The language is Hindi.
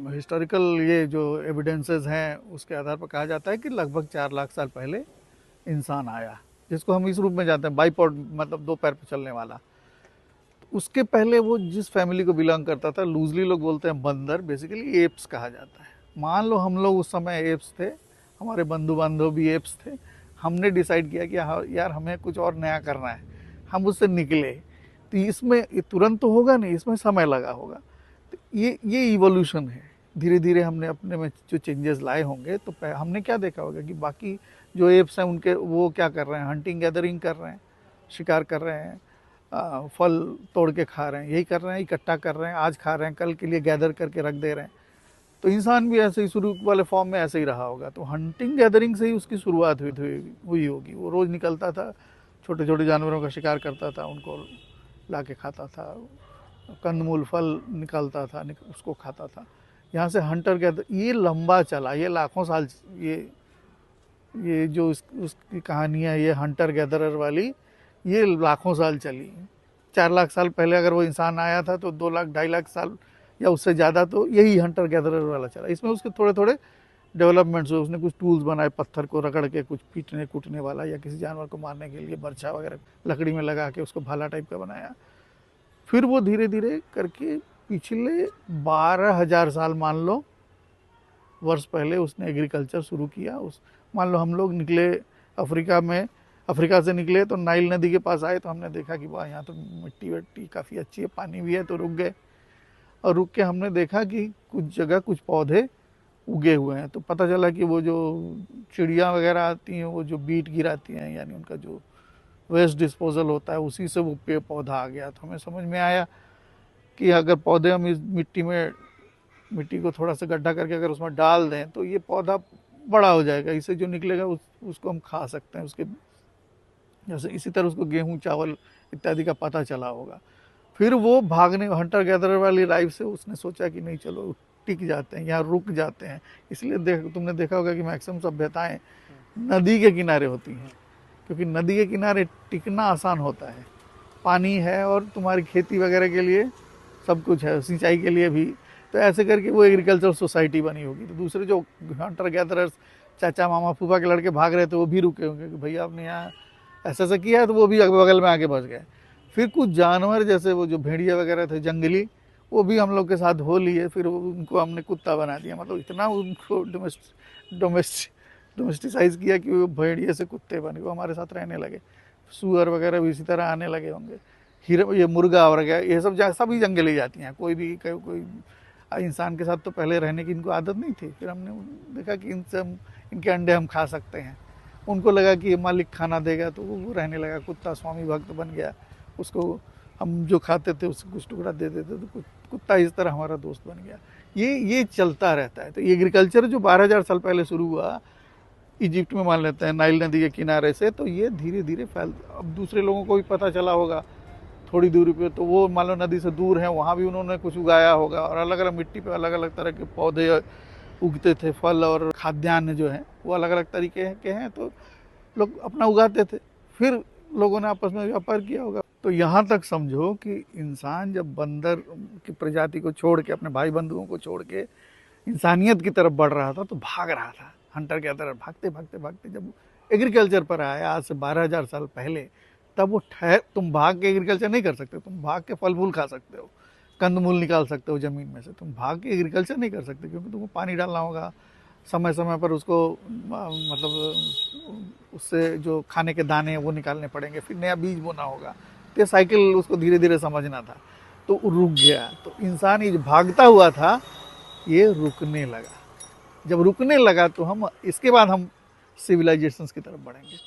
हिस्टोरिकल ये जो एविडेंसेस हैं उसके आधार पर कहा जाता है कि लगभग 4 लाख साल पहले इंसान आया, जिसको हम इस रूप में जानते हैं बाइपॉड, मतलब 2 पैर पर चलने वाला। उसके पहले वो जिस फैमिली को बिलोंग करता था, लूजली लोग बोलते हैं बंदर, बेसिकली एप्स कहा जाता है। मान लो हम लोग उस समय एप्स थे, हमारे बंधु बांधव भी एप्स थे, हमने डिसाइड किया कि यार हमें कुछ और नया करना है, हम उससे निकले। तो इसमें तुरंत तो होगा नहीं, इसमें समय लगा होगा। तो ये इवोल्यूशन है। धीरे धीरे हमने अपने में जो चेंजेस लाए होंगे, तो हमने क्या देखा होगा कि बाकी जो एप्स हैं उनके वो क्या कर रहे हैं, हंटिंग गैदरिंग कर रहे हैं, शिकार कर रहे हैं, फल तोड़ के खा रहे हैं, यही कर रहे हैं, इकट्ठा कर रहे हैं, आज खा रहे हैं, कल के लिए गैदर करके रख दे रहे हैं। तो इंसान भी ऐसे ही शुरू वाले फॉर्म में ऐसे ही रहा होगा। तो हंटिंग गैदरिंग से ही उसकी शुरुआत हुई होगी। वो रोज़ निकलता था, छोटे छोटे जानवरों का शिकार करता था, उनको ला के खाता था, कंदमूल फल निकालता था, उसको खाता था। यहाँ से हंटर गैदर ये लंबा चला, ये लाखों साल, ये जो उसकी कहानी है, ये हंटर गैदरर वाली, ये लाखों साल चली। 4 लाख साल पहले अगर वो इंसान आया था तो 2 लाख 2.5 लाख साल या उससे ज़्यादा तो यही हंटर गैदरर वाला चला। इसमें उसके थोड़े थोड़े डेवलपमेंट्स हुए। उसने कुछ टूल्स बनाए, पत्थर को रगड़ के कुछ पीटने कूटने वाला, या किसी जानवर को मारने के लिए बर्छा वगैरह लकड़ी में लगा के उसको भाला टाइप का बनाया। फिर वो धीरे धीरे करके पिछले 12,000 साल मान लो वर्ष पहले उसने एग्रीकल्चर शुरू किया। मान लो हम लोग निकले अफ्रीका से निकले तो नाइल नदी के पास आए, तो हमने देखा कि वाह यहाँ तो मिट्टी वट्टी काफ़ी अच्छी है, पानी भी है, तो रुक गए। और रुक के हमने देखा कि कुछ जगह कुछ पौधे उगे हुए हैं। तो पता चला कि वो जो चिड़िया वगैरह आती हैं, वो जो बीट गिराती हैं, यानी उनका जो वेस्ट डिस्पोजल होता है, उसी से वो पेड़ पौधा आ गया। तो हमें समझ में आया कि अगर पौधे हम इस मिट्टी को थोड़ा सा गड्ढा करके अगर उसमें डाल दें तो ये पौधा बड़ा हो जाएगा, इससे जो निकलेगा उसको हम खा सकते हैं। उसके जैसे इसी तरह उसको गेहूँ चावल इत्यादि का पता चला होगा। फिर वो भागने हंटर गैदरर वाली लाइफ से उसने सोचा कि नहीं चलो टिक जाते हैं, यहाँ रुक जाते हैं। इसलिए तुमने देखा होगा कि मैक्सिमम सभ्यताएं नदी के किनारे होती हैं, क्योंकि नदी के किनारे टिकना आसान होता है, पानी है और तुम्हारी खेती वगैरह के लिए सब कुछ है, सिंचाई के लिए भी। तो ऐसे करके वो एग्रीकल्चर सोसाइटी बनी होगी। तो दूसरे जो हंटर गैदरर्स, चाचा मामा फूफा के लड़के भाग रहे थे, वो भी रुके होंगे कि भैया आपने यहाँ ऐसा किया है, तो वो भी बगल में आके बच गए। फिर कुछ जानवर जैसे वो जो भेड़िया वगैरह थे जंगली, वो भी हम लोग के साथ हो लिए। फिर उनको हमने कुत्ता बना दिया, मतलब इतना उनको डोमेस्टिसाइज किया कि वो भेड़िए से कुत्ते बन गए, वो हमारे साथ रहने लगे। सुअर वगैरह भी इसी तरह आने लगे होंगे। ये मुर्गा और गया, ये सब सभी जंगली जाती हैं। कोई इंसान के साथ तो पहले रहने की इनको आदत नहीं थी। फिर हमने देखा कि इनके अंडे हम खा सकते हैं। उनको लगा कि ये मालिक खाना देगा, तो वो रहने लगा। कुत्ता स्वामी भक्त बन गया, उसको हम जो खाते थे उससे कुछ टुकड़ा दे देते, तो कुत्ता इस तरह हमारा दोस्त बन गया। ये चलता रहता है। तो एग्रीकल्चर जो 12,000 साल पहले शुरू हुआ इजिप्ट में, मान लेते हैं नाइल नदी के किनारे से, तो ये धीरे धीरे अब दूसरे लोगों को भी पता चला होगा थोड़ी दूरी पे, तो वो मान लो नदी से दूर हैं, वहाँ भी उन्होंने कुछ उगाया होगा। और अलग अलग मिट्टी पे अलग अलग तरह के पौधे उगते थे, फल और खाद्यान्न जो है वो अलग अलग तरीके के हैं, तो लोग अपना उगाते थे। फिर लोगों ने आपस में व्यापार किया होगा। तो यहाँ तक समझो कि इंसान जब बंदर की प्रजाति को छोड़ के, अपने भाई बंधुओं को छोड़ के इंसानियत की तरफ बढ़ रहा था, तो भाग रहा था हंटर गैदरर। भागते भागते भागते जब एग्रीकल्चर पर आया आज से 12,000 साल पहले, तब वो तुम भाग के एग्रीकल्चर नहीं कर सकते। तुम भाग के फल फूल खा सकते हो, कंदमूल निकाल सकते हो ज़मीन में से। तुम भाग के एग्रीकल्चर नहीं कर सकते, क्योंकि तुमको पानी डालना होगा, समय समय पर उसको मतलब उससे जो खाने के दाने हैं वो निकालने पड़ेंगे, फिर नया बीज बोना होगा। तो ये साइकिल उसको धीरे धीरे समझना था, तो रुक गया। तो इंसान ये जो भागता हुआ था ये रुकने लगा। जब रुकने लगा तो इसके बाद हम सिविलाइजेशंस की तरफ बढ़ेंगे।